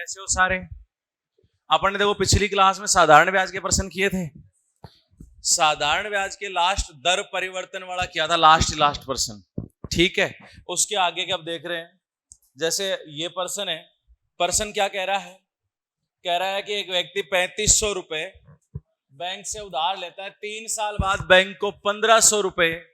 कैसे हो सारे? अपन ने देखो पिछली क्लास में साधारण ब्याज के प्रश्न किए थे। साधारण ब्याज के लास्ट दर परिवर्तन वाला किया था, लास्ट प्रश्न, ठीक है। उसके आगे के अब देख रहे हैं। जैसे ये प्रश्न है, प्रश्न क्या कह रहा है? कह रहा है कि एक व्यक्ति 3500 रुपए बैंक से उधार लेता है, 3 साल बाद बैंक को 1500 रुपए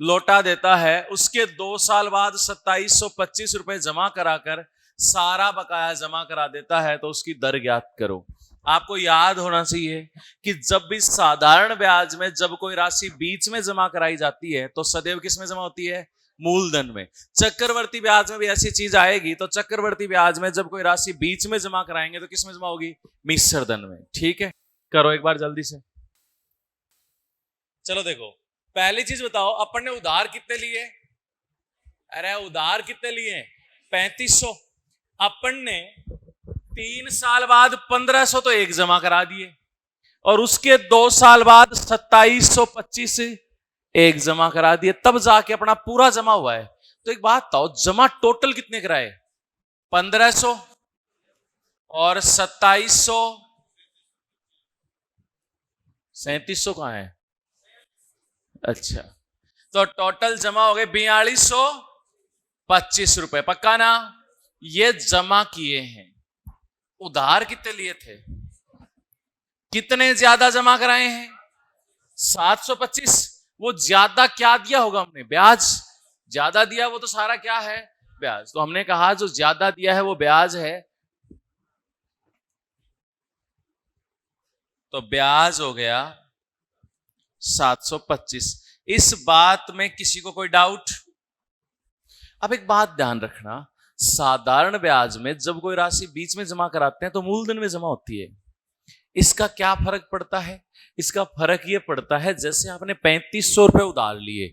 लौटा देता है। उसके 2 साल बाद 2725 रुपए जमा कराकर सारा बकाया जमा करा देता है, तो उसकी दर ज्ञात करो। आपको याद होना चाहिए कि जब भी साधारण ब्याज में जब कोई राशि बीच में जमा कराई जाती है तो सदैव किस में जमा होती है? मूलधन में। चक्रवर्ती ब्याज में भी ऐसी चीज आएगी, तो चक्रवर्ती ब्याज में जब कोई राशि बीच में जमा कराएंगे तो किस में जमा होगी? मिश्र धन में। ठीक है, करो एक बार जल्दी से। चलो देखो, पहली चीज बताओ, अपन ने उधार कितने लिए? अरे उधार कितने लिए? 3500। अपन ने 3 साल बाद 1500 तो एक जमा करा दिए, और उसके 2 साल बाद 2725 एक जमा करा दिए, तब जाके अपना पूरा जमा हुआ है। तो एक बात बताओ, जमा टोटल कितने कराए? 1500 और 2700, 3700 कहां है? अच्छा, तो टोटल जमा हो गए 4225 रुपए। पक्का ना? ये जमा किए हैं। उधार कितने लिए थे? कितने ज्यादा जमा कराए हैं? 725। वो ज्यादा क्या दिया होगा हमने? ब्याज ज्यादा दिया, वो तो सारा क्या है? ब्याज। तो हमने कहा जो ज्यादा दिया है वो ब्याज है, तो ब्याज हो गया 725। इस बात में किसी को कोई डाउट? अब एक बात ध्यान रखना, साधारण ब्याज में जब कोई राशि बीच में जमा कराते हैं तो मूलधन में जमा होती है। इसका क्या फर्क पड़ता है? इसका फर्क यह पड़ता है, जैसे आपने 3500 रुपए उधार लिए,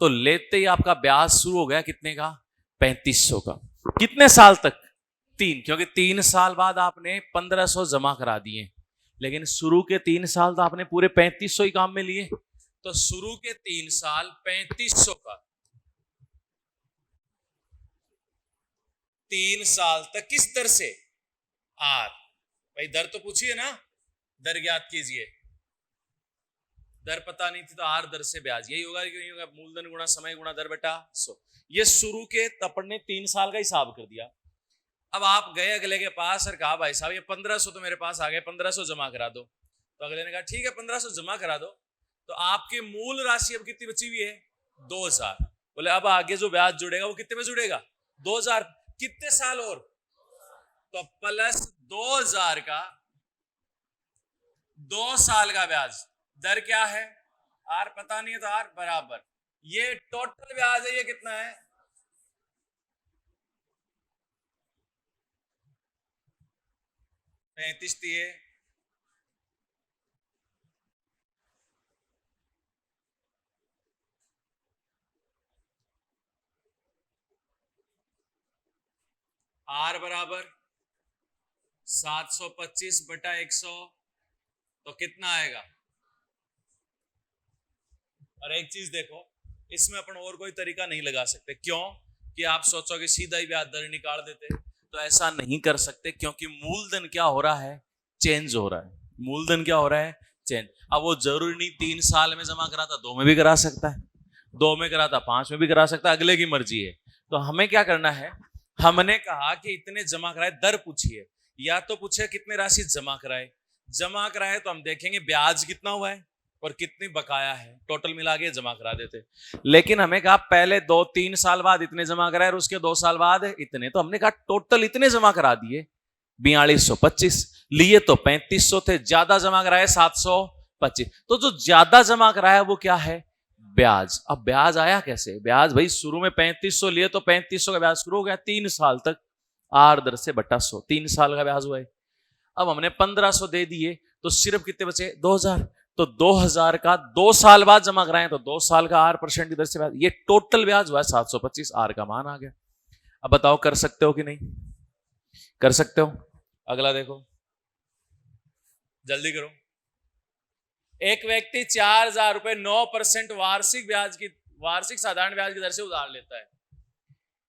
तो लेते ही आपका ब्याज शुरू हो गया कितने का? 3500 का। कितने साल तक? 3, क्योंकि 3 साल बाद आपने 1500 जमा करा दिए, लेकिन शुरू के 3 साल तो आपने पूरे 3500 ही काम में लिए। तो शुरू के 3 साल 3500 का, 3 साल तक किस दर से? आर। भाई दर तो पूछिए ना, दर ज्ञात कीजिए। दर पता नहीं थी तो आर दर से ब्याज, यही होगा कि नहीं होगा? मूलधन गुणा समय गुणा दर बटा 100। ये शुरू के अपन ने 3 साल का हिसाब कर दिया। अब आप गए अगले के पास और कहा भाई साहब ये 1500 तो मेरे पास आ गए, 1500 जमा करा दो। तो अगले ने कहा ठीक है 1500 जमा करा दो। तो आपकी मूल राशि अब कितनी बची हुई है? 2000। बोले अब आगे जो ब्याज जुड़ेगा वो कितने में जुड़ेगा? 2000। कितने साल और? तो प्लस 2000 का 2 साल का ब्याज। दर क्या है? आर पता नहीं है तो आर बराबर, ये टोटल ब्याज है। ये कितना है? 35 दिए, आर बराबर 725 बटा 100, तो कितना आएगा? और एक चीज देखो, इसमें अपन और कोई तरीका नहीं लगा सकते। क्यों? कि आप सोचोगे सीधा ही ब्याज दर निकाल देते, तो ऐसा नहीं कर सकते, क्योंकि मूलधन क्या हो रहा है? चेंज हो रहा है। मूलधन क्या हो रहा है? चेंज। अब वो जरूरी नहीं 3 साल में जमा करा था, 2 में भी करा सकता है, 2 में करा था 5 में भी करा सकता है, अगले की मर्जी है। तो हमें क्या करना है? हमने कहा कि इतने जमा कराए, दर पूछिए, या तो पूछे कितने राशि जमा कराए। जमा कराए तो हम देखेंगे ब्याज कितना हुआ है और कितनी बकाया है, टोटल मिला के जमा करा देते। लेकिन हमें कहा पहले 2-3 साल बाद इतने जमा कराए और उसके 2 साल बाद इतने, तो हमने कहा टोटल इतने जमा करा दिए 4225। लिए तो 3500 थे, ज्यादा जमा कराए 725। तो जो ज्यादा जमा कराया वो क्या है? ब्याज। अब ब्याज आया कैसे? ब्याज भाई शुरू में 3500 लिए तो 3500 का ब्याज शुरू हो गया 3 साल तक, आर दर से बटा 100, 3 साल का ब्याज हुआ है। अब हमने 1500 दे दिए, तो सिर्फ कितने बचे? 2000। तो 2000 का 2 साल बाद जमा कराएं तो 2 साल का 8% की दर से ब्याज, ये टोटल ब्याज हुआ 725। आर का मान आ गया। अब बताओ कर सकते हो कि नहीं? कर सकते हो। अगला देखो, जल्दी करो। एक व्यक्ति 4000 रुपए 9% वार्षिक साधारण ब्याज की दर से उधार लेता है।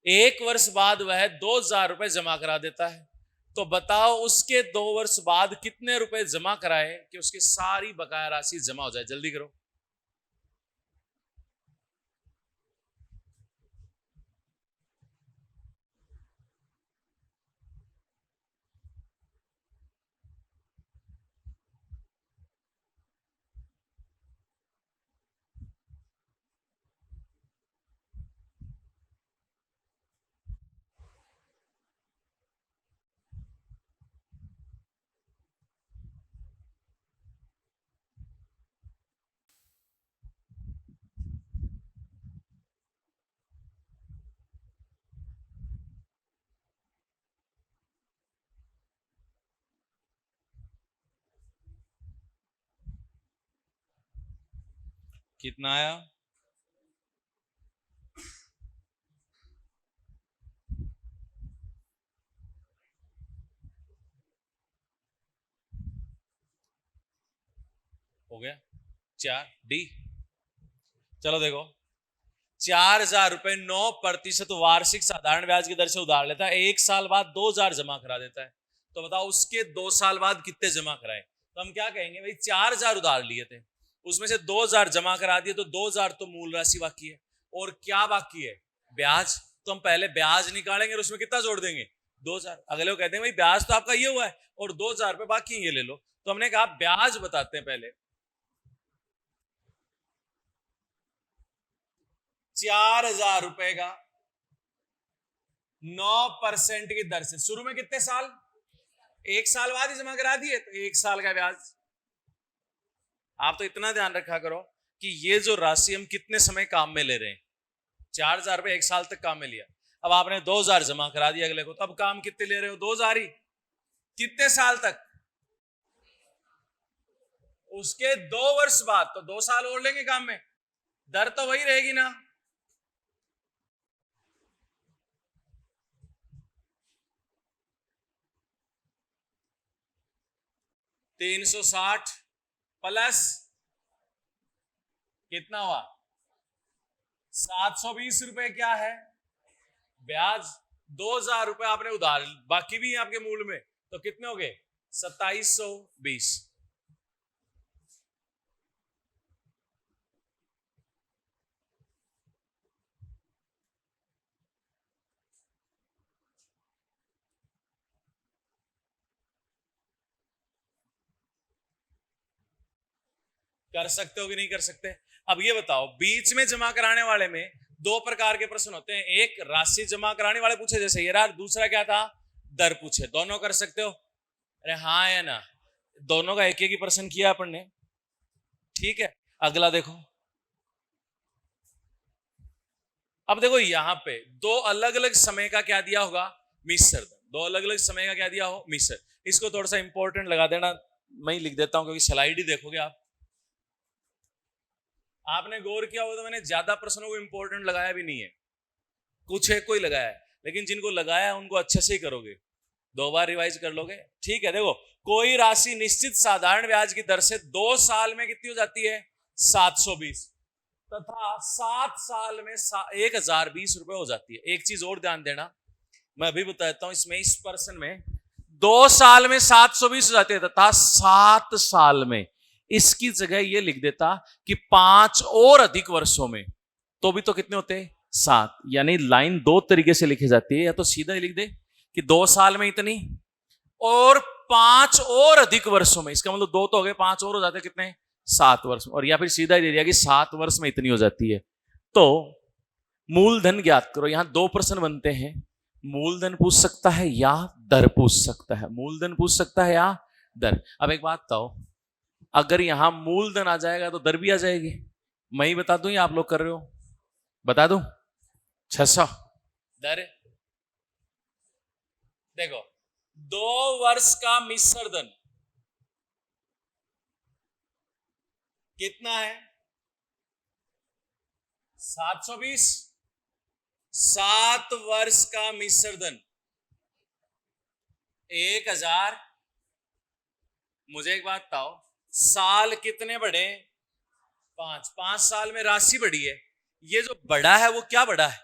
1 वर्ष बाद वह 2000 रुपए जमा करा देता है। तो बताओ उसके 2 वर्ष बाद कितने रुपए जमा कराए कि उसकी सारी बकाया राशि जमा हो जाए? जल्दी करो। कितना आया? हो गया 4 डी। चलो देखो, 4,000 रुपए 9% वार्षिक साधारण ब्याज की दर से उधार लेता है, 1 साल बाद 2,000 जमा करा देता है। तो बताओ उसके 2 साल बाद कितने जमा कराए? तो हम क्या कहेंगे भाई, 4,000 उधार लिए थे, उसमें से 2,000 जमा करा दिए, तो 2,000 तो मूल राशि बाकी है, और क्या बाकी है? ब्याज। तो हम पहले ब्याज निकालेंगे और उसमें कितना जोड़ देंगे? 2,000। अगले को कहते हैं भाई ब्याज तो आपका ये हुआ है और 2,000 रुपए बाकी है, ये ले लो। तो हमने कहा ब्याज बताते हैं पहले। 4,000 रुपए का 9% की दर से, शुरू में कितने साल? 1 साल बाद ही जमा करा दिए, तो 1 साल का ब्याज। आप तो इतना ध्यान रखा करो कि ये जो राशि हम कितने समय काम में ले रहे हैं। 4,000 रुपए 1 साल तक काम में लिया, अब आपने 2,000 जमा करा दिया अगले को, तब काम कितने ले रहे हो? 2,000 ही। कितने साल तक? उसके 2 वर्ष बाद, तो 2 साल और लेंगे काम में, दर तो वही रहेगी ना। 360 प्लस कितना हुआ? 720 रुपए क्या है? ब्याज। 2,000 रुपए आपने उधार, बाकी भी है आपके मूल में, तो कितने हो गए? 2,720। कर सकते हो कि नहीं कर सकते? अब ये बताओ, बीच में जमा कराने वाले में 2 प्रकार के प्रश्न होते हैं, एक राशि जमा कराने वाले पूछे जैसे ये रहा, दूसरा क्या था? दर पूछे। दोनों कर सकते हो? अरे हाँ या ना? दोनों का एक एक ही प्रश्न किया अपन ने, ठीक है। अगला देखो, अब देखो यहां पे 2 अलग अलग समय का क्या दिया होगा? मिश्र। 2 अलग अलग समय का क्या दिया हो? मिश्र। इसको थोड़ा सा इंपॉर्टेंट लगा देना, मैं ही लिख देता हूं क्योंकि स्लाइड ही देखोगे आप। आपने गौर किया हो तो मैंने ज्यादा प्रश्नों को इंपॉर्टेंट लगाया भी नहीं है, कुछ एक कोई लगाया है, लेकिन जिनको लगाया उनको अच्छे से ही करोगे, 2 बार रिवाइज कर लोगे, ठीक है। देखो, कोई राशि निश्चित साधारण ब्याज की दर से 2 साल में कितनी हो जाती है? 720, तथा 7 साल में 1,020 रुपए हो जाती है। एक चीज और ध्यान देना, मैं अभी बताता हूं, इसमें इस पर्सन में 2 साल में 720 हो जाती है, तथा 7 साल में, इसकी जगह ये लिख देता कि 5 और अधिक वर्षों में, तो भी तो कितने होते हैं? 7। यानी लाइन 2 तरीके से लिखी जाती है, या तो सीधा ही लिख दे कि 2 साल में इतनी, और 5 और अधिक वर्षों में, इसका मतलब 2 तो हो गए, 5 और हो जाते कितने? 7 वर्ष, और या फिर सीधा ही दे दिया कि 7 वर्ष में इतनी हो जाती है। तो मूलधन ज्ञात करो। यहां 2 प्रश्न बनते हैं, मूलधन पूछ सकता है या दर पूछ सकता है, मूलधन पूछ सकता है या दर। अब एक बात बताओ, अगर यहां मूलधन आ जाएगा तो दर भी आ जाएगी। मैं ही बता दूं या आप लोग कर रहे हो? बता दूं? 600 दर। देखो, 2 वर्ष का मिश्र धन कितना है? 720। 7 वर्ष का मिश्र धन 1,000। मुझे एक बात बताओ, साल कितने बढ़े? 5। 5 साल में राशि बढ़ी है, ये जो बढ़ा है वो क्या बढ़ा है?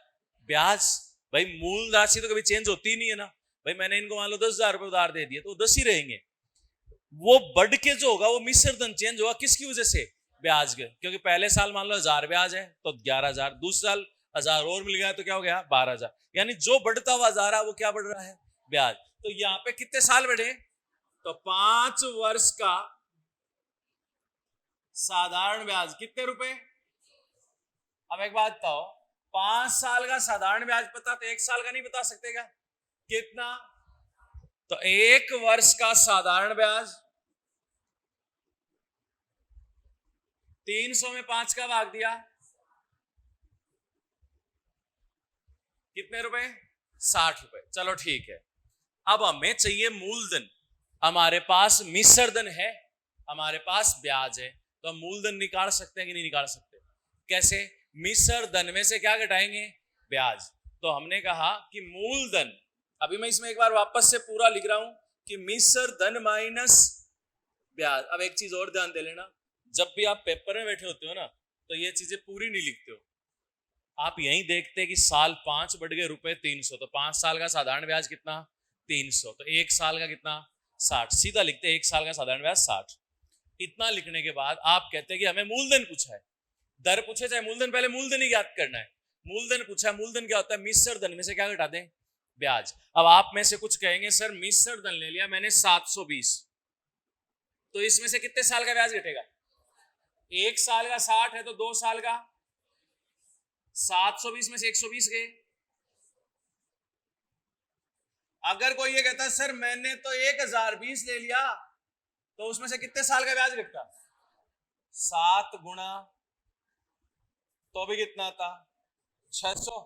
ब्याज। भाई मूल राशि तो कभी चेंज होती ही नहीं है ना, भाई मैंने इनको मान लो 10,000 रुपए उधार दे दिए तो 10 ही रहेंगे। वो बढ़ के जो होगा वो मिश्र धन चेंज होगा किसकी वजह से? ब्याज के। क्योंकि पहले साल मान लो 1000 ब्याज है तो 11,000, दूसरे साल 1000 और मिल गया तो क्या हो गया? 12,000। यानी जो बढ़ता हुआ जा रहा है वो क्या बढ़ रहा है? ब्याज। तो यहाँ पे कितने साल बढ़े? तो 5 वर्ष का साधारण ब्याज कितने रुपए? अब एक बात बताओ, 5 साल का साधारण ब्याज पता तो 1 साल का नहीं बता सकते क्या? कितना? तो 1 वर्ष का साधारण ब्याज 300 में 5 का भाग दिया कितने रुपए? 60 रुपए। चलो ठीक है, अब हमें चाहिए मूलधन। हमारे पास मिश्र धन है, हमारे पास ब्याज है, तो हम मूलधन निकाल सकते हैं कि नहीं निकाल सकते? कैसे? मिश्र धन में से क्या घटाएंगे? ब्याज। तो हमने कहा कि मूलधन, अभी मैं इसमें एक बार वापस से पूरा लिख रहा हूं कि मिश्र धन माइनस ब्याज। अब एक चीज और ध्यान दे लेना, जब भी आप पेपर में बैठे होते हो ना तो ये चीजें पूरी नहीं लिखते हो, आप यहीं देखते हैं कि साल 5 बढ़ गए रुपए 300, तो 5 साल का साधारण ब्याज कितना? 300। तो 1 साल का कितना? 60। सीधा लिखते हैं 1 साल का साधारण ब्याज 60। इतना लिखने के बाद आप कहते हैं कि हमें मूलधन पूछा है, दर पूछे चाहे मूलधन, पहले मूलधन ही ज्ञात करना है। मूलधन पूछा, मूलधन क्या होता है? मिश्र धन में से क्या घटा दें? ब्याज। अब आप में से कुछ कहेंगे सर मिश्र धन ले लिया मैंने 720, तो इसमें से कितने साल का ब्याज घटेगा? 1 साल का 60 है तो 2 साल का 720 में से 120 गए। अगर कोई ये कहता है सर मैंने तो 1020 ले लिया, तो उसमें से कितने साल का ब्याज घटता? 7 गुणा, तो भी कितना था? 600।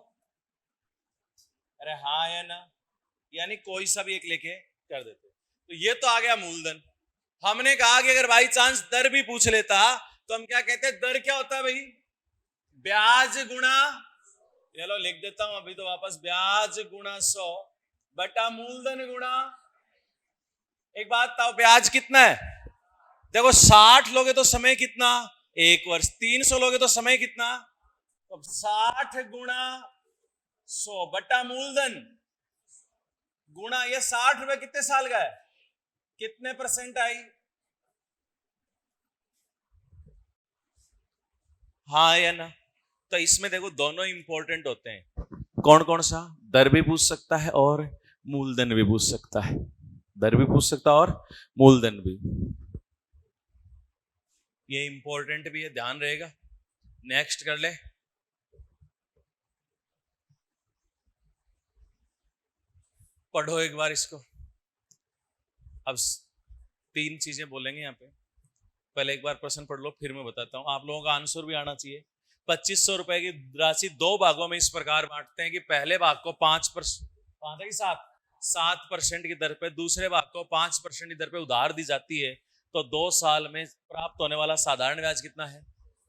अरे हाँ या ना? यानी कोई सा भी एक लेके कर देते। तो ये तो आ गया मूलधन। हमने कहा कि अगर बाई चांस दर भी पूछ लेता तो हम क्या कहते हैं? दर क्या होता है भाई? ब्याज गुणा, चलो लिख देता हूं अभी तो वापस, ब्याज गुणा 100 बटा मूलधन गुणा। एक बात बताओ, ब्याज कितना है? देखो 60 लोगे तो समय कितना? 1 वर्ष। 300 लोगे तो समय कितना? तो 60 गुणा 100 बटा मूलधन गुणा ये 60 रुपए कितने साल का है? कितने परसेंट आई? हाँ या ना? तो इसमें देखो दोनों इंपॉर्टेंट होते हैं। कौन कौन सा? दर भी पूछ सकता है और मूलधन भी पूछ सकता है। दर भी पूछ सकता है और मूलधन भी। ये इंपॉर्टेंट भी है, ध्यान रहेगा। नेक्स्ट कर ले। पढ़ो एक बार इसको। अब 3 चीजें बोलेंगे यहाँ पे, पहले एक बार प्रश्न पढ़ लो फिर मैं बताता हूं। आप लोगों का आंसर भी आना चाहिए। 2500 रुपए की राशि 2 भागों में इस प्रकार बांटते हैं कि पहले भाग को 7% की दर पे, दूसरे भाग को 5% की दर पे उधार दी जाती है। तो 2 साल में प्राप्त होने वाला साधारण ब्याज कितना है?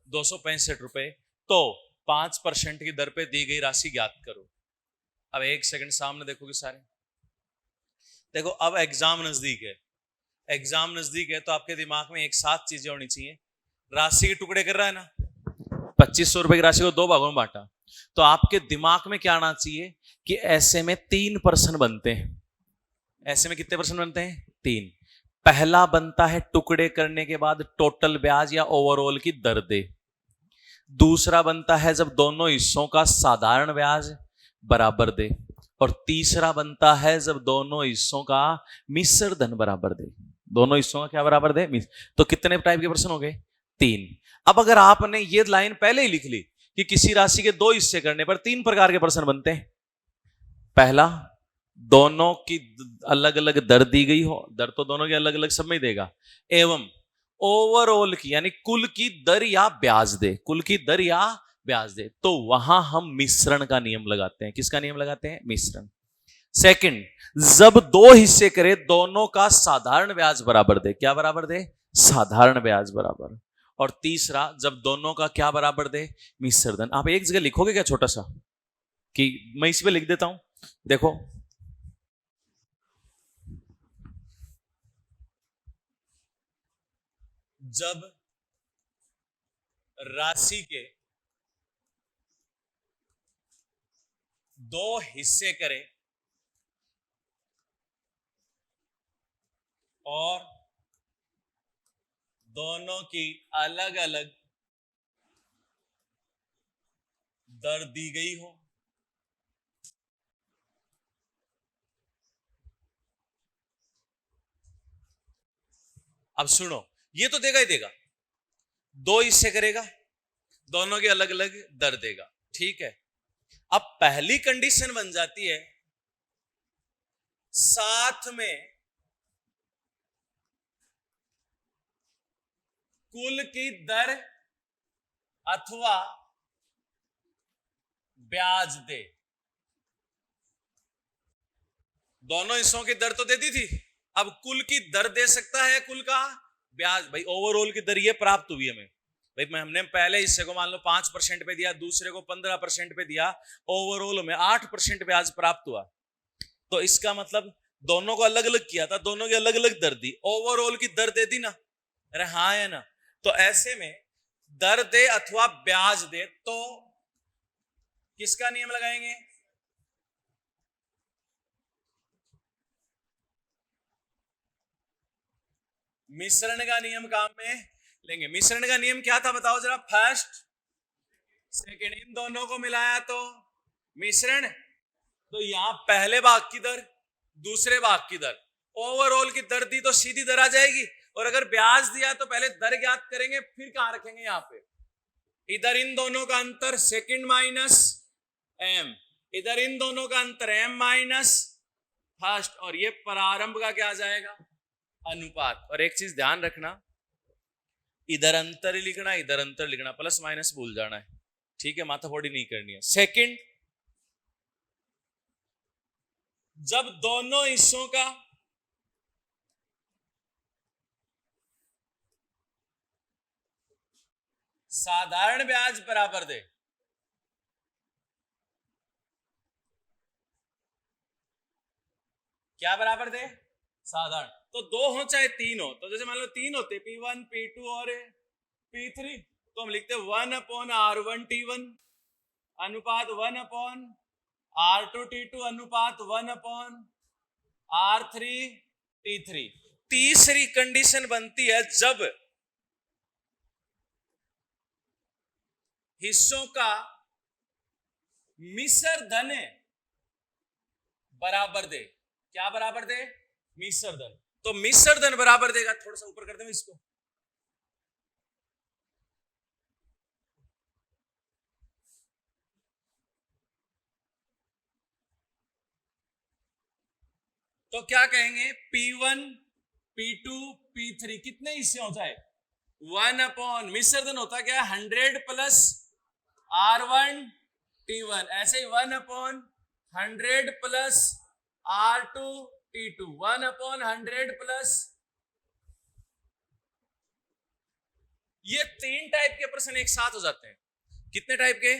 265 रुपए। तो 5% की दर पे दी गई राशि ज्ञात करो। अब एक सेकंड सामने देखोगे सारे। देखो अब एग्जाम नजदीक है, एग्जाम नजदीक है तो आपके दिमाग में एक साथ चीजें होनी चाहिए। राशि के टुकड़े कर रहा है ना, 2500 रुपए की राशि को 2 भागों में बांटा, तो आपके दिमाग में क्या आना चाहिए कि ऐसे में 3% बनते हैं। ऐसे में कितने परसेंट बनते हैं? 3। पहला बनता है टुकड़े करने के बाद टोटल ब्याज या ओवरऑल की दर दे। दूसरा बनता है जब दोनों हिस्सों का साधारण ब्याज बराबर दे। और तीसरा बनता है जब दोनों हिस्सों का मिश्र धन बराबर दे। दोनों हिस्सों का क्या बराबर दे? तो कितने टाइप के प्रश्न हो गए? 3। अब अगर आपने ये लाइन पहले ही लिख ली कि किसी राशि के 2 हिस्से करने पर 3 प्रकार के प्रश्न बनते हैं। पहला, दोनों की अलग अलग दर दी गई हो, दर तो दोनों की अलग अलग सब में देगा, एवं ओवरऑल की यानी कुल की दर या ब्याज दे, कुल की दर या ब्याज दे, तो वहां हम मिश्रण का नियम लगाते हैं। किसका नियम लगाते हैं? मिश्रण। सेकंड, जब 2 हिस्से करे दोनों का साधारण ब्याज बराबर दे। क्या बराबर दे? साधारण ब्याज बराबर। और तीसरा, जब दोनों का क्या बराबर दे? मिश्र धन। आप एक जगह लिखोगे क्या छोटा सा, कि मैं इस पे लिख देता हूं, देखो जब राशि के 2 हिस्से करे और दोनों की अलग अलग दर दी गई हो। अब सुनो, ये तो देगा ही देगा, दो हिस्से करेगा, दोनों की अलग अलग दर देगा, ठीक है। अब पहली कंडीशन बन जाती है साथ में कुल की दर अथवा ब्याज दे। दोनों हिस्सों की दर तो दे दी थी, अब कुल की दर दे सकता है, कुल का ब्याज। भाई ओवरऑल की दर ये प्राप्त हुई हमें, भाई हमने पहले हिस्से को मान लो 5% पे दिया, दूसरे को 15% पे दिया, ओवरऑल में 8% ब्याज प्राप्त हुआ। तो इसका मतलब दोनों को अलग अलग किया था, दोनों की अलग अलग दर दी, ओवरऑल की दर दे दी ना। अरे हाँ है ना। तो ऐसे में दर दे अथवा ब्याज दे, तो किसका नियम लगाएंगे? मिश्रण का नियम काम में लेंगे। मिश्रण का नियम क्या था बताओ जरा? फर्स्ट सेकंड इन दोनों को मिलाया तो मिश्रण। तो यहां पहले भाग की दर, दूसरे भाग की दर, ओवरऑल की दर दी तो सीधी दर आ जाएगी। और अगर ब्याज दिया तो पहले दर ज्ञात करेंगे, फिर कहां रखेंगे? यहां पे। इधर इन दोनों का अंतर सेकंड माइनस एम, इधर इन दोनों का अंतर एम माइनस फर्स्ट, और ये प्रारंभ का क्या आ जाएगा? अनुपात। और एक चीज ध्यान रखना, इधर अंतर लिखना, इधर अंतर लिखना, प्लस माइनस भूल जाना है, ठीक है, माथाफोड़ी नहीं करनी है। सेकंड, जब दोनों हिस्सों का साधारण ब्याज बराबर दे, क्या बराबर दे? साधारण। तो दो हो चाहे तीन हो, तो जैसे मान लो तीन होते P1 P2 और P3, तो हम लिखते 1/R1T1 अनुपात 1/R2T2 अनुपात 1/R3T3। तीसरी कंडीशन बनती है जब हिस्सों का मिश्र धन बराबर दे। क्या बराबर दे? मिश्र धन। तो मिश्र धन बराबर देगा, थोड़ा सा ऊपर कर दें इसको, तो क्या कहेंगे? P1 P2 P3 कितने हिस्से हो जाए? 1/, मिश्र धन होता क्या है? 100 प्लस R1T1, ऐसे ही 1/100 प्लस R2T2, 1/100 प्लस। ये तीन टाइप के प्रश्न एक साथ हो जाते हैं। कितने टाइप के?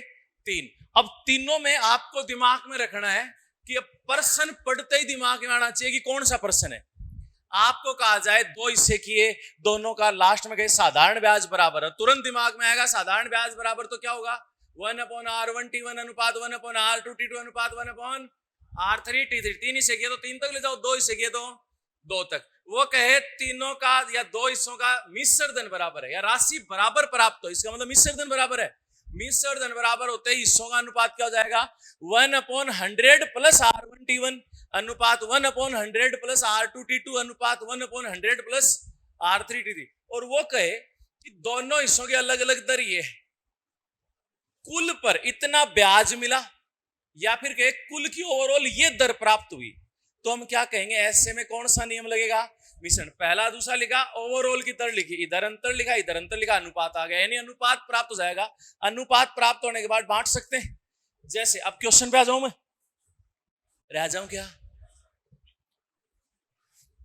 तीन। अब तीनों में आपको दिमाग में रखना है कि अब प्रश्न पढ़ते ही दिमाग में आना चाहिए कि कौन सा प्रश्न है। आपको कहा जाए दो हिस्से किए, दोनों का लास्ट में कहे साधारण ब्याज बराबर है, तुरंत दिमाग में आएगा साधारण ब्याज बराबर तो क्या होगा? 1/R1T1 अनुपात 1/R2T2 अनुपात 1/R3T3। तीन हिस्से किए तो तीन तक ले जाओ, दो हिस्से किए तो दो तक। वो कहे तीनों का या दो हिस्सों का मिश्र धन बराबर है या राशि बराबर प्राप्त हो, इसका मतलब मिश्र धन बराबर है। मिश्र धन बराबर होते ही हिस्सों का अनुपात क्या हो जाएगा? 1/100 प्लस R1T1 अनुपात 1/100 प्लस R2T2 अनुपात 1/100 प्लस R3T3। और वो कहे कि दोनों हिस्सों की अलग अलग दर ये है, कुल पर इतना ब्याज मिला, या फिर कहे कुल की ओवरऑल ये दर प्राप्त हुई, तो हम क्या कहेंगे? ऐसे में कौन सा नियम लगेगा? मिश्रण। पहला दूसरा लिखा, ओवरऑल की दर लिखी, इधर अंतर लिखा, इधर अंतर लिखा, अनुपात आ गया, यानी अनुपात प्राप्त हो जाएगा। अनुपात प्राप्त होने के बाद बांट सकते हैं। जैसे अब क्वेश्चन पे आ जाऊं मैं, रह जाऊं क्या?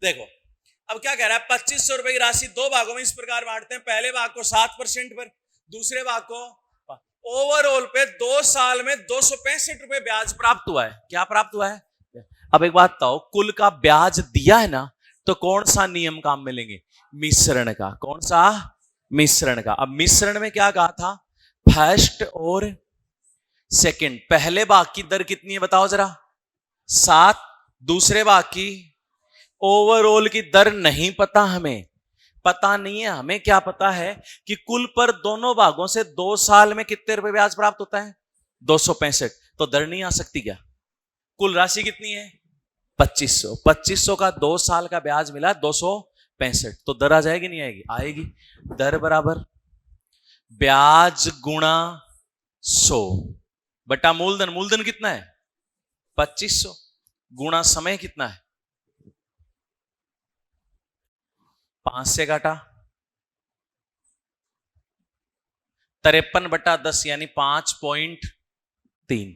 देखो अब क्या कह रहा है? 2500 रुपए की राशि दो भागों में इस प्रकार बांटते हैं, पहले भाग को 7% पर, दूसरे भाग को। ओवरऑल पे 2 साल में 265 रुपए ब्याज प्राप्त हुआ है। क्या प्राप्त हुआ है? अब एक बात बताओ, कुल का ब्याज दिया है ना, तो कौन सा नियम काम में लेंगे? मिश्रण का। कौन सा? मिश्रण का। अब मिश्रण में क्या कहा था? फर्स्ट और सेकंड। पहले भाग की दर कितनी है बताओ जरा? 7, दूसरे भाग की ओवरऑल की दर नहीं पता, हमें पता नहीं है। हमें क्या पता है कि कुल पर दोनों भागों से 2 साल में कितने रुपए ब्याज प्राप्त होता है? 265। तो दर नहीं आ सकती क्या? कुल राशि कितनी है? 2500। 2500 का 2 साल का ब्याज मिला 265, तो दर आ जाएगी नहीं आएगी? आएगी। दर बराबर ब्याज गुणा 100 बटा मूलधन। मूलधन कितना है? 2500 गुणा समय कितना है? 5 से काटा 53/10 यानी 5.3।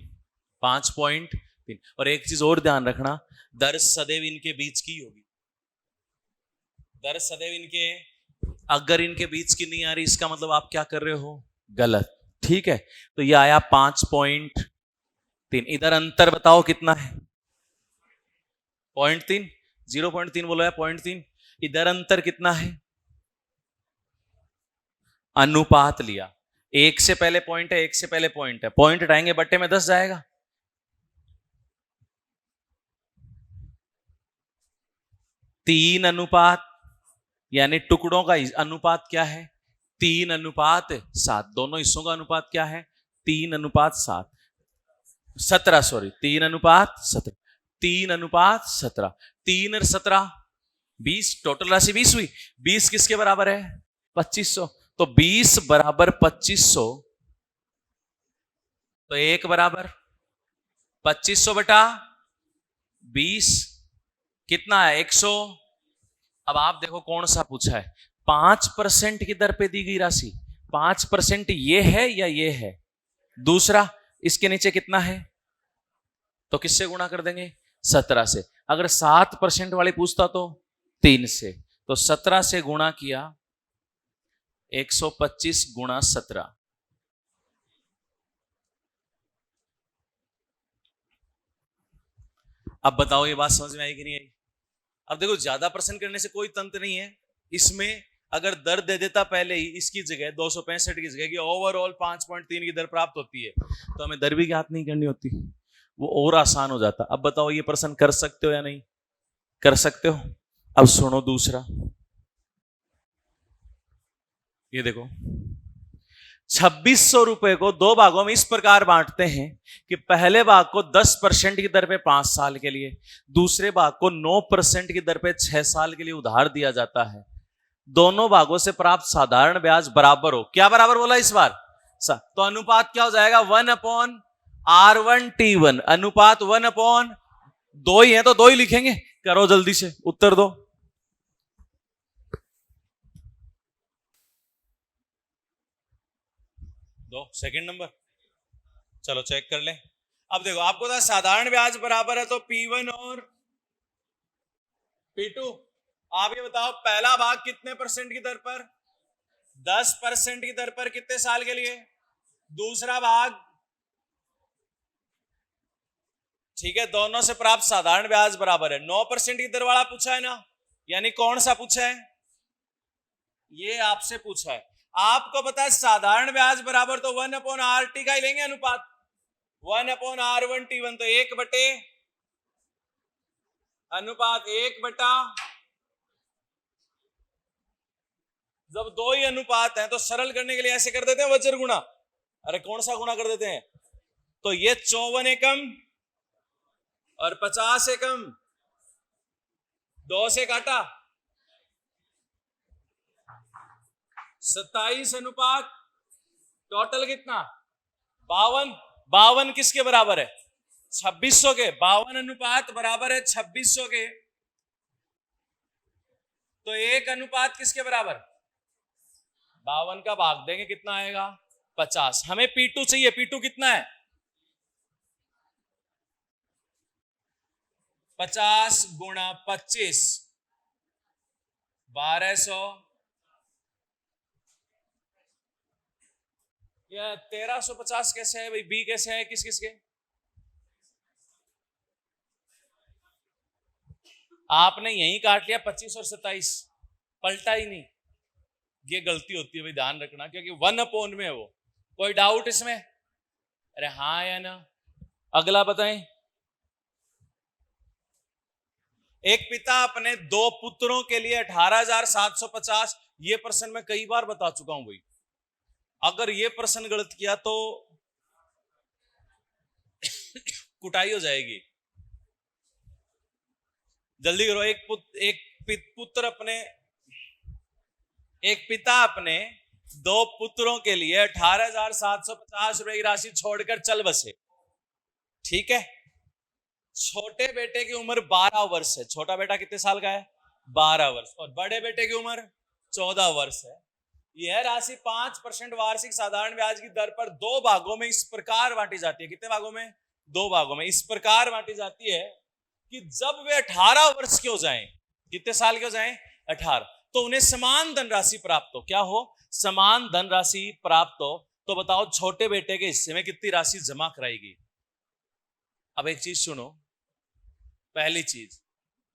5.3। और एक चीज और ध्यान रखना, दर सदैव इनके बीच की होगी। दर सदैव इनके, अगर इनके बीच की नहीं आ रही इसका मतलब आप क्या कर रहे हो? गलत। ठीक है, तो ये आया 5.3। इधर अंतर बताओ कितना है? 0.3। 0.3 बोलो या 0.3। इधर अंतर कितना है? अनुपात लिया। एक से पहले पॉइंट है, एक से पहले पॉइंट है, पॉइंट हटाएंगे बट्टे में 10 जाएगा। 3 अनुपात, यानी टुकड़ों का अनुपात क्या है? 3:7। दोनों हिस्सों का अनुपात क्या है? 3:7। 17, सॉरी, 3:17। 3:17। 3 और 17 20, टोटल राशि 20 हुई। 20 किसके बराबर है? 2500। तो 20 बराबर 2500, तो 1 बराबर 2500 बटा 20 कितना है? 100। अब आप देखो कौन सा पूछा है। 5% की दर पे दी गई राशि। 5% ये है या ये है? दूसरा, इसके नीचे कितना है? तो किससे गुणा कर देंगे? 17 से। अगर 7% वाली पूछता तो 3 से। तो 17 से गुणा किया, 125 गुणा 17। अब बताओ ये बात समझ में आई कि नहीं आई? अब देखो, ज्यादा प्रश्न करने से कोई तंत्र नहीं है इसमें। अगर दर दे देता पहले ही, इसकी जगह 265 की जगह कि ओवरऑल 5.3 की दर प्राप्त होती है, तो हमें दर भी ज्ञात नहीं करनी होती, वो और आसान हो जाता। अब बताओ ये प्रश्न कर सकते हो या नहीं कर सकते हो? अब सुनो दूसरा, ये देखो, 2600 रुपए को 2 भागों में इस प्रकार बांटते हैं कि पहले भाग को 10% की दर पे 5 साल के लिए, दूसरे भाग को 9% की दर पे 6 साल के लिए उधार दिया जाता है। दोनों भागों से प्राप्त साधारण ब्याज बराबर हो। क्या बराबर बोला इस बार? तो अनुपात क्या हो जाएगा? 1/R1T1। अनुपात 1/2 ही है तो 2 ही लिखेंगे। करो जल्दी से उत्तर दो। सेकंड नंबर, चलो चेक कर ले। अब देखो, आपको था साधारण ब्याज बराबर है तो P1 और P2। आप ये बताओ, पहला भाग कितने परसेंट की दर पर? 10% की दर पर कितने साल के लिए? दूसरा भाग, ठीक है, दोनों से प्राप्त साधारण ब्याज बराबर है। 9% की दर वाला पूछा है ना, यानी कौन सा पूछा है? ये आपसे पूछा है। आपको पता है साधारण ब्याज बराबर तो 1/RT का ही लेंगे अनुपात। 1/R1T1 तो 1 बटे अनुपात 1 बटा, जब 2 ही अनुपात हैं तो सरल करने के लिए ऐसे कर देते हैं वज्र गुणा। अरे कौन सा गुणा कर देते हैं? तो ये 54 एकम और 50 एकम, 2 से काटा 27 अनुपात टोटल कितना? 52। 52 किसके बराबर है? 2600 के। 52 अनुपात बराबर है 2600 के। तो 1 अनुपात किसके बराबर? 52 का भाग देंगे, कितना आएगा? 50। हमें P2 चाहिए। P2 कितना है? 50 गुणा 25, 1200 या 1350 कैसे है भाई? बी कैसे है? किस किस के? आपने यही काट लिया 25 और 27, पलटा ही नहीं। ये गलती होती है भाई, ध्यान रखना, क्योंकि 1/, में है वो। कोई डाउट इसमें? अरे हाँ या ना? अगला बताएं। एक पिता अपने दो पुत्रों के लिए 18,750, ये प्रश्न मैं कई बार बता चुका हूं भाई। अगर ये प्रश्न गलत किया तो कुटाई हो जाएगी। जल्दी करो। एक पिता अपने दो पुत्रों के लिए 18,750 रुपए की राशि छोड़कर चल बसे। ठीक है। छोटे बेटे की उम्र 12 वर्ष है। छोटा बेटा कितने साल का है? 12 वर्ष। और बड़े बेटे की उम्र 14 वर्ष है। यह राशि 5% वार्षिक साधारण ब्याज की दर पर दो भागों में इस प्रकार बांटी जाती है। कितने भागों में? दो भागों में इस प्रकार बांटी जाती है कि जब वे 18 वर्ष के हो जाएं, कितने साल के हो जाएं? 18, तो उन्हें समान धनराशि प्राप्त हो। क्या हो? समान धनराशि प्राप्त हो। तो बताओ छोटे बेटे के हिस्से में कितनी राशि जमा कराएगी? अब एक चीज सुनो। पहली चीज,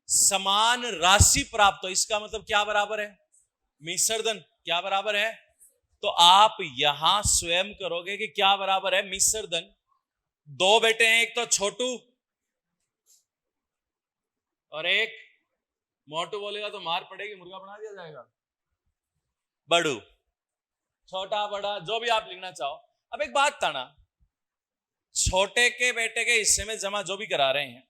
समान राशि प्राप्त हो, इसका मतलब क्या बराबर है? मिश्र धन। क्या बराबर है? तो आप यहां स्वयं करोगे कि क्या बराबर है मिश्र धन। दो बेटे हैं, एक तो छोटू और एक मोटू। बोलेगा तो मार पड़ेगी, मुर्गा बना दिया जाएगा। बड़ू, छोटा बड़ा जो भी आप लिखना चाहो। अब एक बात था ना, छोटे के बेटे के हिस्से में जमा जो भी करा रहे हैं,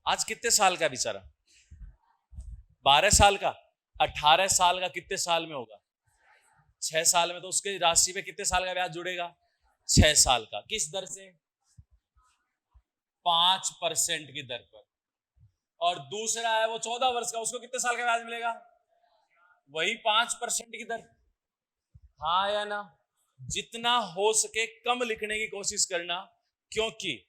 आज कितने साल का बेचारा? 12 साल का। 18 साल का कितने साल में होगा? 6 साल में। तो उसके राशि पे कितने साल का ब्याज जुड़ेगा? 6 साल का। किस दर से? 5% की दर पर। और दूसरा है वो 14 वर्ष का, उसको कितने साल का ब्याज मिलेगा? वही 5% की दर। हाँ या ना? जितना हो सके कम लिखने की कोशिश करना, क्योंकि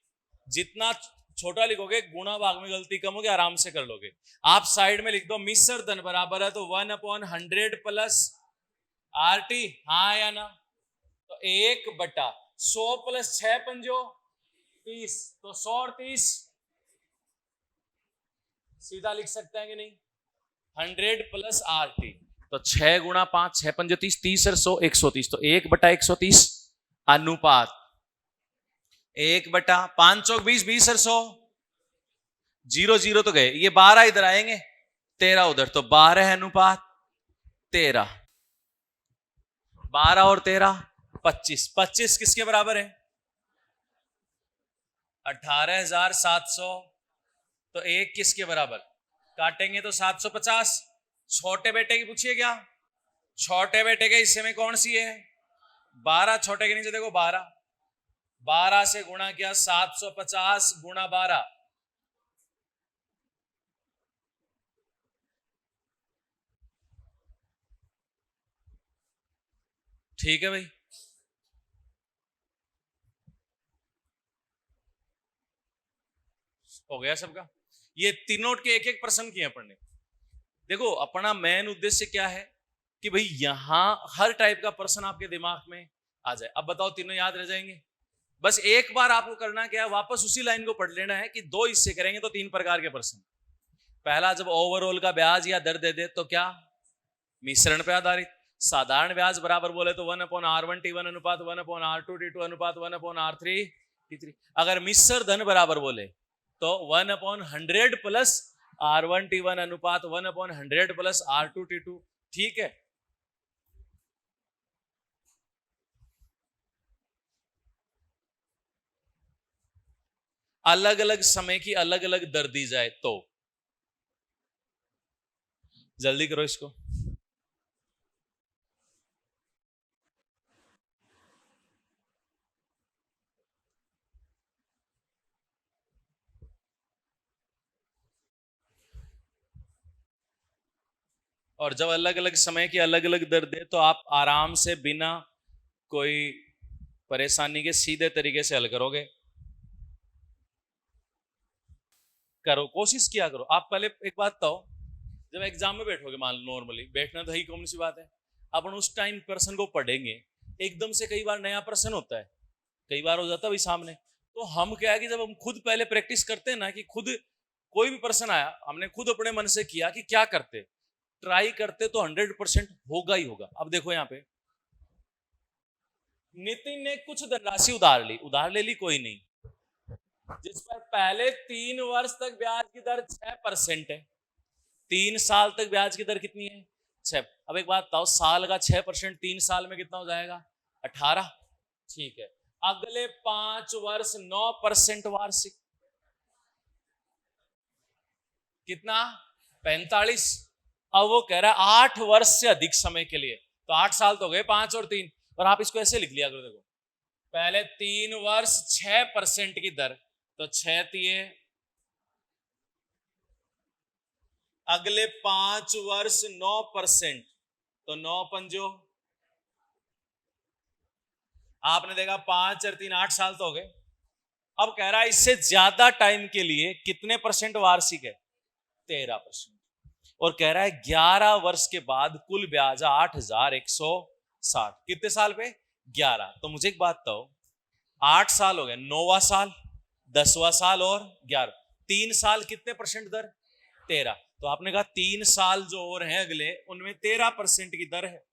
जितना छोटा लिखोगे गुणा भाग में गलती कम होगी, आराम से कर लोगे। आप साइड में लिख दो मिश्र धन बराबर है तो 1/100 प्लस RT। हाँ या ना? तो 1/100 प्लस 6 पंजो 30, तो 100 और 30 सीधा लिख सकते हैं कि नहीं? 100 प्लस RT, तो 6 गुणा 5, 6 पंजे 30, 30 और 100 130, तो 1/130 अनुपात 1/5 चौक 20, 20 और 100, 0 0 तो गए। ये 12 इधर आएंगे, 13 उधर, तो 12 अनुपात 13। 12 और 13 25। 25 किसके बराबर है? 18,700। तो 1 किसके बराबर? काटेंगे तो 750। छोटे बेटे की पूछिए क्या? छोटे बेटे के हिस्से में कौन सी है? 12। छोटे के नीचे देखो 12। 12 से गुणा किया 750 गुणा 12, ठीक है भाई। हो गया सबका। ये तीनों के एक एक प्रश्न किए अपन ने। देखो अपना मेन उद्देश्य क्या है कि भाई यहां हर टाइप का प्रश्न आपके दिमाग में आ जाए। अब बताओ तीनों याद रह जाएंगे? बस एक बार आपको करना क्या है, वापस उसी लाइन को पढ़ लेना है कि 2 हिस्से करेंगे तो 3 प्रकार के प्रश्न। पहला, जब ओवरऑल का ब्याज या दर दे दे तो क्या? मिश्रण पे आधारित। साधारण ब्याज बराबर बोले तो 1/R1T1 अनुपात 1/R2T2 अनुपात 1/R3T3। अगर मिश्र धन बराबर बोले तो 1/100 प्लस R1T1 अनुपात 1/100 प्लस R2T2। ठीक है। अलग अलग समय की अलग अलग दर दी जाए तो, जल्दी करो इसको। और जब अलग अलग समय की अलग अलग दर दे तो आप आराम से बिना कोई परेशानी के सीधे तरीके से हल करोगे। करो, कोशिश किया करो। आप पहले एक बात तो, जब एग्जाम में बैठोगे, मान लो नॉर्मली बैठना तो ही कॉमन सी बात है, अपन उस टाइम प्रश्न को पढ़ेंगे, एकदम से कई बार नया प्रश्न होता है, कई बार हो जाता है भाई सामने। तो हम क्या है कि जब हम खुद पहले प्रैक्टिस करते हैं ना, कि खुद कोई भी प्रश्न आया, हमने खुद अपने मन से किया कि क्या करते, ट्राई करते, तो 100% होगा ही होगा। अब देखो यहाँ पे नितिन ने कुछ धनराशि उधार ली, कोई नहीं, जिस पर पहले 3 वर्ष तक ब्याज की दर 6% है, 3 साल तक ब्याज की दर कितनी है? 6। अब एक बात बताओ, साल का 6% 3 साल में कितना हो जाएगा? 18। ठीक है, अगले 5 वर्ष 9% वार्षिक, कितना? 45। अब वो कह रहा है 8 वर्ष से अधिक समय के लिए, तो 8 साल तो गए, 5 और 3, और आप इसको ऐसे लिख लिया करो। देखो पहले 3 वर्ष 6% की दर, तो 6 दिए, अगले 5 वर्ष 9%, तो 9 पंजो, आपने देखा 5 और 3 8 साल तो हो गए। अब कह रहा है इससे ज्यादा टाइम के लिए कितने परसेंट वार्षिक है? 13%। और कह रहा है 11 वर्ष के बाद कुल ब्याज 8,160। कितने साल पे? 11। तो मुझे एक बात बताओ, 8 साल हो गए, 9वां साल, 10वां साल और 11, 3 साल कितने परसेंट दर? 13। तो आपने कहा 3 साल जो और हैं अगले, उनमें 13% की दर है।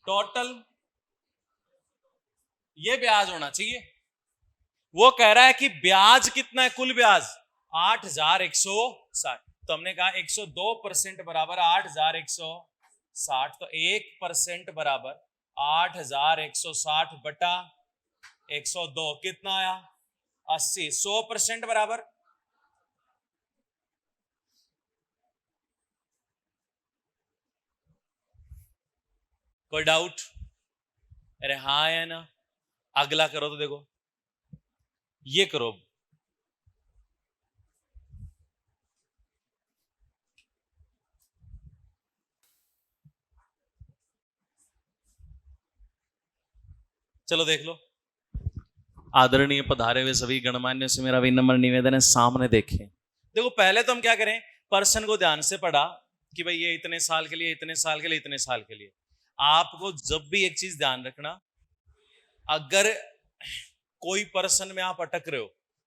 टोटल ये ब्याज होना चाहिए। वो कह रहा है कि ब्याज कितना है? कुल ब्याज 8,160। तो हमने कहा 102% बराबर 8,160, तो 1% बराबर 8,160 बटा 102, कितना आया? 80। 100% बराबर कोई डाउट? अरे हाँ है ना। अगला करो तो देखो, ये करो, चलो देख लो। आदरणीय पधारे हुए सभी गणमान्य से मेरा विनम्र निवेदन है, सामने देखें। देखो पहले तो हम क्या करें, पर्सन को ध्यान से पढ़ा कि भाई ये इतने साल के लिए, इतने साल के लिए, इतने साल के लिए। आपको जब भी एक चीज ध्यान रखना, अगर कोई पर्सन में आप अटक रहे हो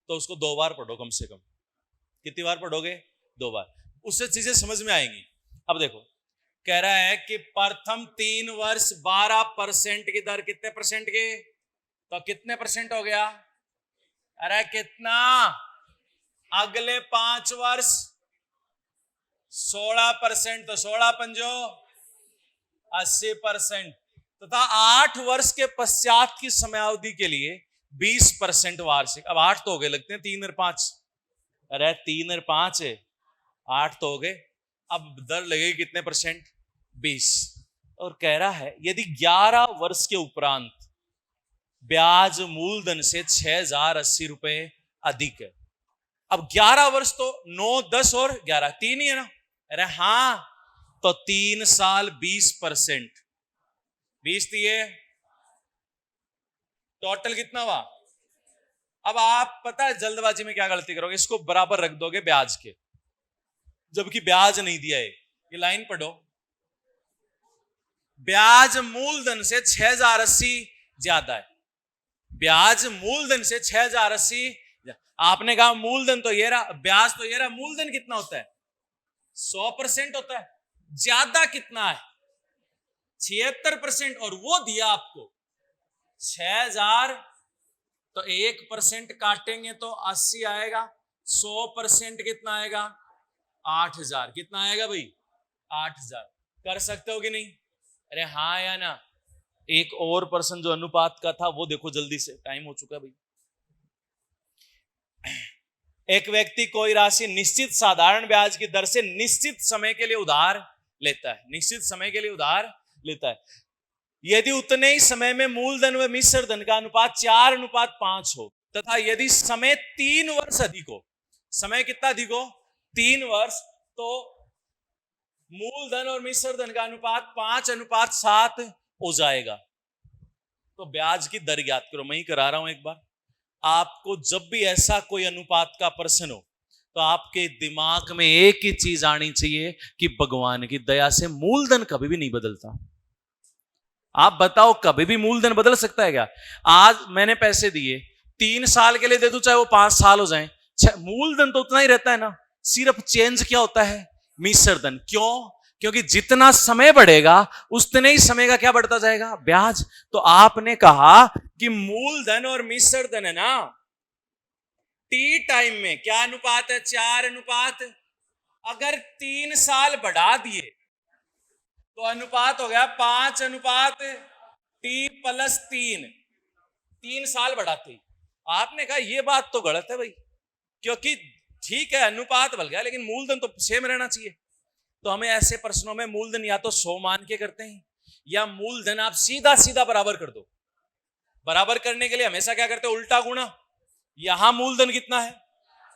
तो उसको 2 बार पढ़ो कम से कम। कितनी बार पढ़ोगे? 2 बार, उससे चीजें समझ में आएंगी। अब देखो कह रहा है कि प्रथम 3 वर्ष 12% की दर, कितने परसेंट के? तो कितने परसेंट हो गया? अरे कितना? अगले 5 वर्ष 16%, तो 16 पंजो 80%, तथा 8 वर्ष के पश्चात की समयावधि के लिए 20% वार्षिक। अब 8 तो हो गए लगते हैं, 3 और 5, अरे 3 और 5 है, 8 तो हो गए। अब दर लगेगी कितने परसेंट? 20। और कह रहा है यदि 11 वर्ष के उपरांत ब्याज मूलधन से 6,080 रुपए अधिक है। अब 11 वर्ष तो 9 10 और 11 3 ही है ना? अरे हाँ, तो 3 साल 20%, 20 दिए, टोटल कितना हुआ? अब आप पता है जल्दबाजी में क्या गलती करोगे, इसको बराबर रख दोगे ब्याज के, जबकि ब्याज नहीं दिया है। ये लाइन पढ़ो, ब्याज मूलधन से 6,080 ज्यादा है, ब्याज मूलधन से 6,080। आपने कहा मूलधन तो ये रहा, ब्याज तो ये रहा, मूलधन कितना होता है? 100% होता है। ज्यादा कितना है? 76%, और वो दिया आपको 6,000, तो 1% काटेंगे तो 80 आएगा, 100% कितना आएगा? 8,000। कितना आएगा भाई? 8,000। कर सकते हो कि नहीं? अरे हाँ या ना। एक और पर्सन जो अनुपात का था वो देखो जल्दी से, टाइम हो चुका भाई। एक व्यक्ति कोई राशि निश्चित साधारण ब्याज की दर से निश्चित समय के लिए उधार लेता है, निश्चित समय के लिए उधार लेता है, यदि उतने ही समय में मूलधन व मिश्र धन का अनुपात 4:5 हो, तथा यदि समय 3 वर्ष अधिक हो। समय कितना अधिक हो? 3 वर्ष, तो मूलधन और मिश्र धन का अनुपात 5:7 हो जाएगा। तो ब्याज की दर ज्ञात करो। मैं ही करा रहा हूं एक बार। आपको जब भी ऐसा कोई अनुपात का प्रश्न हो तो आपके दिमाग में एक ही चीज आनी चाहिए कि भगवान की दया से मूलधन कभी भी नहीं बदलता। आप बताओ कभी भी मूलधन बदल सकता है क्या? आज मैंने पैसे दिए, 3 साल के लिए दे दूं, चाहे वो 5 साल हो जाए, मूलधन तो उतना ही रहता है ना। सिर्फ चेंज क्या होता है? मिश्र धन। क्यों? क्योंकि जितना समय बढ़ेगा उतने ही समय का क्या बढ़ता जाएगा? ब्याज। तो आपने कहा कि मूलधन और मिश्र धन है ना, टी टाइम में क्या अनुपात है? 4 अनुपात। अगर 3 साल बढ़ा दिए तो अनुपात हो गया 5 अनुपात टी प्लस 3। 3 साल बढ़ाते। आपने कहा यह बात तो गलत है भाई, क्योंकि ठीक है अनुपात बढ़ गया लेकिन मूलधन तो सेम रहना चाहिए। तो हमें ऐसे प्रश्नों में मूलधन या तो 100 मान के करते हैं, या मूलधन आप सीधा सीधा बराबर कर दो। बराबर करने के लिए हमेशा क्या करते हैं? उल्टा गुणा। यहां मूलधन कितना है,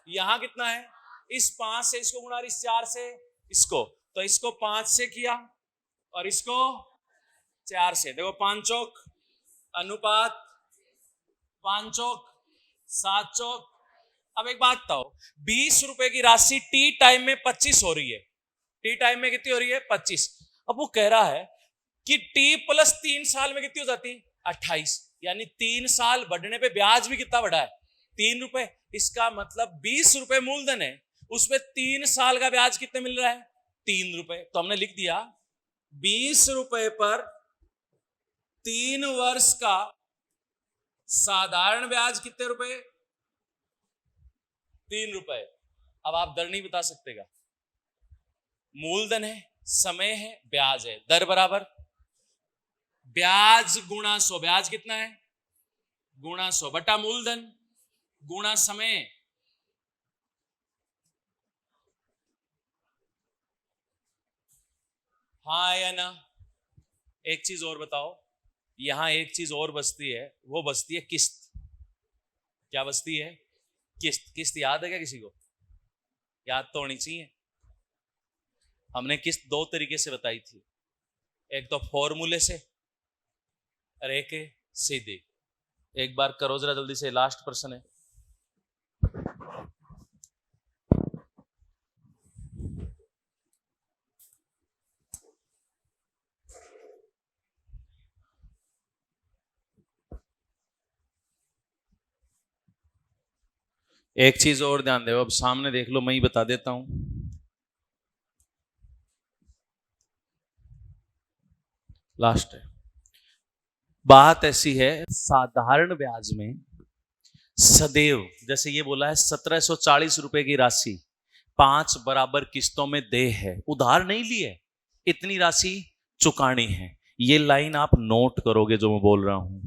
यहां कितना है? इस 5 से इसको गुणा, इस 4 से इसको, तो इसको 5 से किया और इसको 4 से। देखो 5 चौक अनुपात 5 चौक 7 चौक। अब एक बात बताओ, 20 रुपए की राशि टी टाइम में 25 हो रही है। टी टाइम में कितनी हो रही है? 25। अब वो कह रहा है कि टी प्लस 3 साल में कितनी हो जाती? 28। यानी 3 साल बढ़ने पे ब्याज भी कितना बढ़ा है? 3 रुपए। इसका मतलब 20 रुपए मूलधन है, उसमें 3 साल का ब्याज कितने मिल रहा है? 3 रुपए। तो हमने लिख दिया 20 रुपए पर 3 वर्ष का साधारण ब्याज कितने रुपए? 3 रुपए। अब आप दर नहीं बता सकतेगा, मूलधन है, समय है, ब्याज है, दर बराबर ब्याज गुणा 100। ब्याज कितना है? गुणा 100 बटा मूलधन गुणा समय। हाँ या ना? एक चीज और बताओ, यहां एक चीज और बचती है, वो बचती है किस्त। क्या बचती है? किस्त। किस्त याद है क्या किसी को? याद तो होनी चाहिए। हमने किस्त 2 तरीके से बताई थी, एक तो फॉर्मूले से और एक सीधी। एक बार करो जरा जल्दी से, लास्ट प्रश्न है। एक चीज और ध्यान दो, अब सामने देख लो, मैं ही बता देता हूं। लास्ट है। बात ऐसी है, साधारण ब्याज में सदैव, जैसे ये बोला है 1740 रुपए की राशि 5 बराबर किस्तों में दे है, उधार नहीं ली है, इतनी राशि चुकानी है। ये लाइन आप नोट करोगे जो मैं बोल रहा हूं,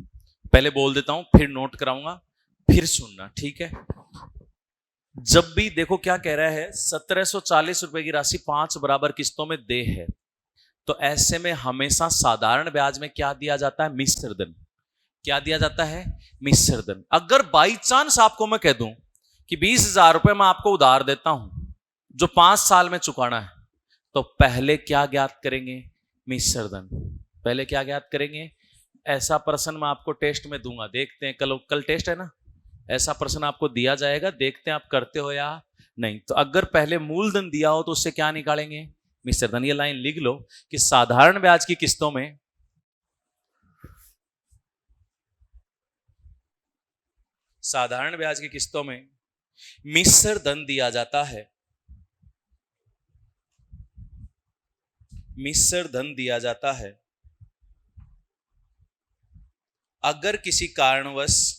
पहले बोल देता हूं फिर नोट कराऊंगा, फिर सुनना, ठीक है? जब भी देखो क्या कह रहा है, 1740 रुपए की राशि 5 बराबर किस्तों में दे है, तो ऐसे में हमेशा साधारण ब्याज में क्या दिया जाता है? मिश्र धन। क्या दिया जाता है? मिश्र धन। अगर बाई चांस आपको मैं कह दूं कि 20,000 रुपए मैं आपको उधार देता हूं जो 5 साल में चुकाना है, तो पहले क्या ज्ञात करेंगे? मिश्र धन। पहले क्या ज्ञात करेंगे? ऐसा प्रश्न मैं आपको टेस्ट में दूंगा, देखते हैं, कल टेस्ट है ना, ऐसा प्रश्न आपको दिया जाएगा, देखते हैं आप करते हो या नहीं। तो अगर पहले मूलधन दिया हो तो उससे क्या निकालेंगे? मिश्र धन। ये लाइन लिख लो कि साधारण ब्याज की किस्तों में मिश्र धन दिया जाता है। मिश्र धन दिया जाता है अगर किसी कारणवश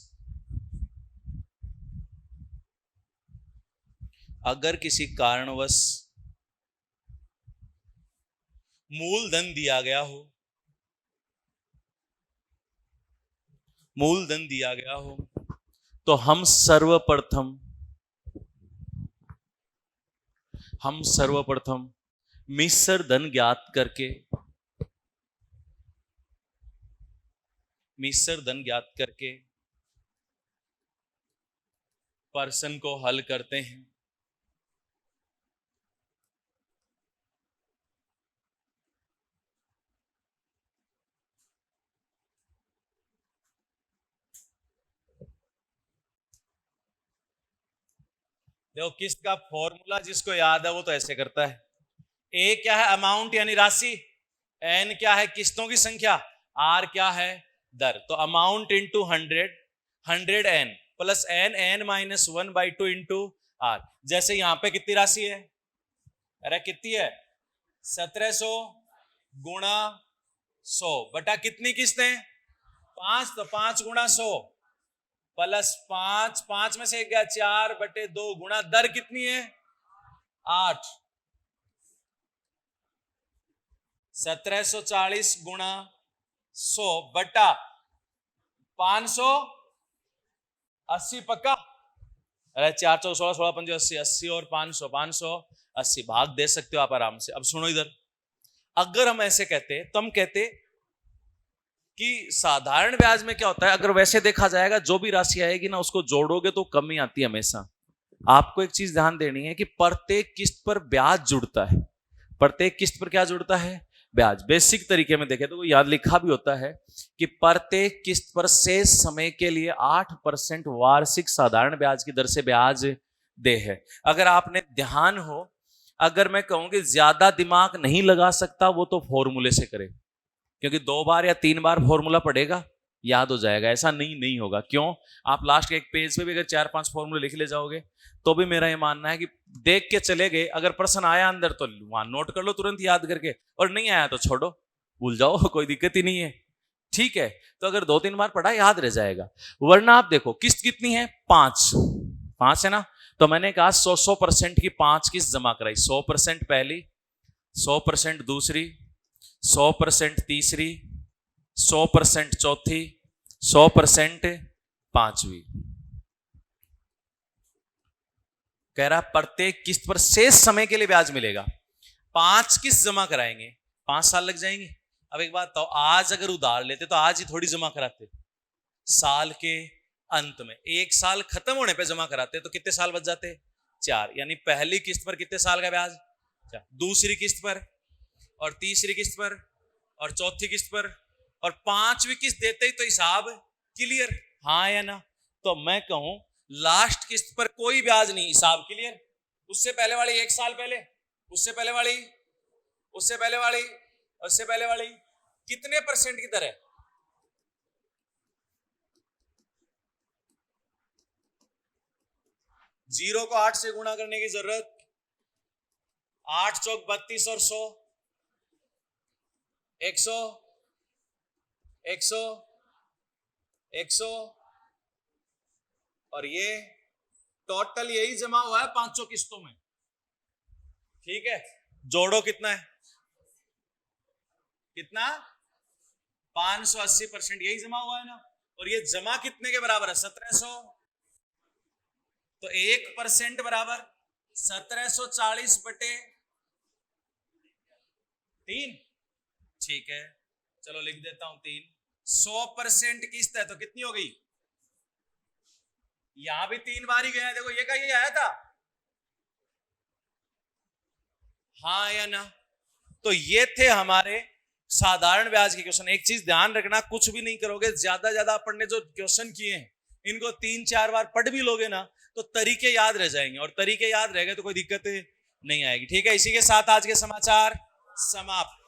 मूलधन दिया गया हो, तो हम सर्वप्रथम मिश्र धन ज्ञात करके प्रश्न को हल करते हैं। देखो किस्त का फॉर्मूला जिसको याद है वो तो ऐसे करता है, ए क्या है? अमाउंट यानी राशि, एन क्या है? किस्तों की संख्या, आर क्या है? दर। तो amount into 100 n plus n minus 1/2 into r. जैसे यहां पे कितनी राशि है? अरे कितनी है? 1700 गुणा 100 बटा कितनी किस्तें? 5, तो 5 गुणा 100 प्लस 5, 5 में से एक गया 4/2 गुणा दर कितनी है? 8। 1740 गुणा 100 बटा 580 पक्का? अरे 4 4 16 16 5 80 80 और 500 580 भाग दे सकते हो आप आराम से। अब सुनो इधर, अगर हम ऐसे कहते तो हम कहते कि साधारण ब्याज में क्या होता है, अगर वैसे देखा जाएगा जो भी राशि आएगी ना उसको जोड़ोगे तो कम ही आती है हमेशा। आपको एक चीज ध्यान देनी है कि प्रत्येक किस्त पर ब्याज जुड़ता है। प्रत्येक किस्त पर क्या जुड़ता है? ब्याज। बेसिक तरीके में देखें तो याद लिखा भी होता है कि प्रत्येक किस्त पर शेष समय के लिए 8% वार्षिक साधारण ब्याज की दर से ब्याज दे है। अगर आपने ध्यान हो, अगर मैं कहूं कि ज्यादा दिमाग नहीं लगा सकता वो तो फॉर्मूले से करे, क्योंकि 2 बार या 3 बार फॉर्मूला पढ़ेगा याद हो जाएगा। ऐसा नहीं होगा। क्यों? आप लास्ट के एक पेज पे भी अगर 4-5 फॉर्मूले लिख ले जाओगे तो भी मेरा ये मानना है कि देख के चले गए, अगर प्रश्न आया अंदर तो वहां नोट कर लो तुरंत याद करके, और नहीं आया तो छोड़ो, भूल जाओ, कोई दिक्कत ही नहीं है। ठीक है, तो अगर 2-3 बार पढ़ा याद रह जाएगा। वरना आप देखो किस्त कितनी है? 5 है ना, तो मैंने कहा 100% की 5 किस्त जमा कराई। 100% पहली, 100% दूसरी, 100% तीसरी, 100% चौथी, 100% पांचवी। कह रहा प्रत्येक किस्त पर शेष समय के लिए ब्याज मिलेगा। 5 किस्त जमा कराएंगे, 5 साल लग जाएंगे। अब एक बात तो, आज अगर उधार लेते तो आज ही थोड़ी जमा कराते, साल के अंत में, 1 साल खत्म होने पे जमा कराते तो कितने साल बच जाते? 4। यानी पहली किस्त पर कितने साल का ब्याज? 4। दूसरी किस्त पर, और तीसरी किस्त पर, और चौथी किस्त पर, और 5वीं किस्त देते ही तो हिसाब क्लियर। हाँ या ना? तो मैं कहूं लास्ट किस्त पर कोई ब्याज नहीं, हिसाब क्लियर। उससे पहले वाली 1 साल पहले, उससे पहले वाली, उससे पहले वाली, उससे पहले वाली, कितने % की दर है? 0 को 8 से गुणा करने की जरूरत, 8 चौक 32 और 100, 100, 100, 100, और ये टोटल यही जमा हुआ है 500 किस्तों में। ठीक है, जोड़ो कितना है? कितना? 580% यही जमा हुआ है ना। और ये जमा कितने के बराबर है? 1700। तो 1% बराबर 1740/3। ठीक है, चलो लिख देता हूं 3। 100% किस्त है तो कितनी हो गई? यहां भी 3 बार ही गया, देखो ये का ये आया था। हाँ या ना? तो ये थे हमारे साधारण ब्याज के क्वेश्चन। एक चीज ध्यान रखना, कुछ भी नहीं करोगे, ज्यादा अपन ने जो क्वेश्चन किए हैं इनको 3-4 बार पढ़ भी लोगे ना तो तरीके याद रह जाएंगे, और तरीके याद रह गए तो कोई दिक्कत नहीं आएगी। ठीक है, इसी के साथ आज के समाचार समाप्त।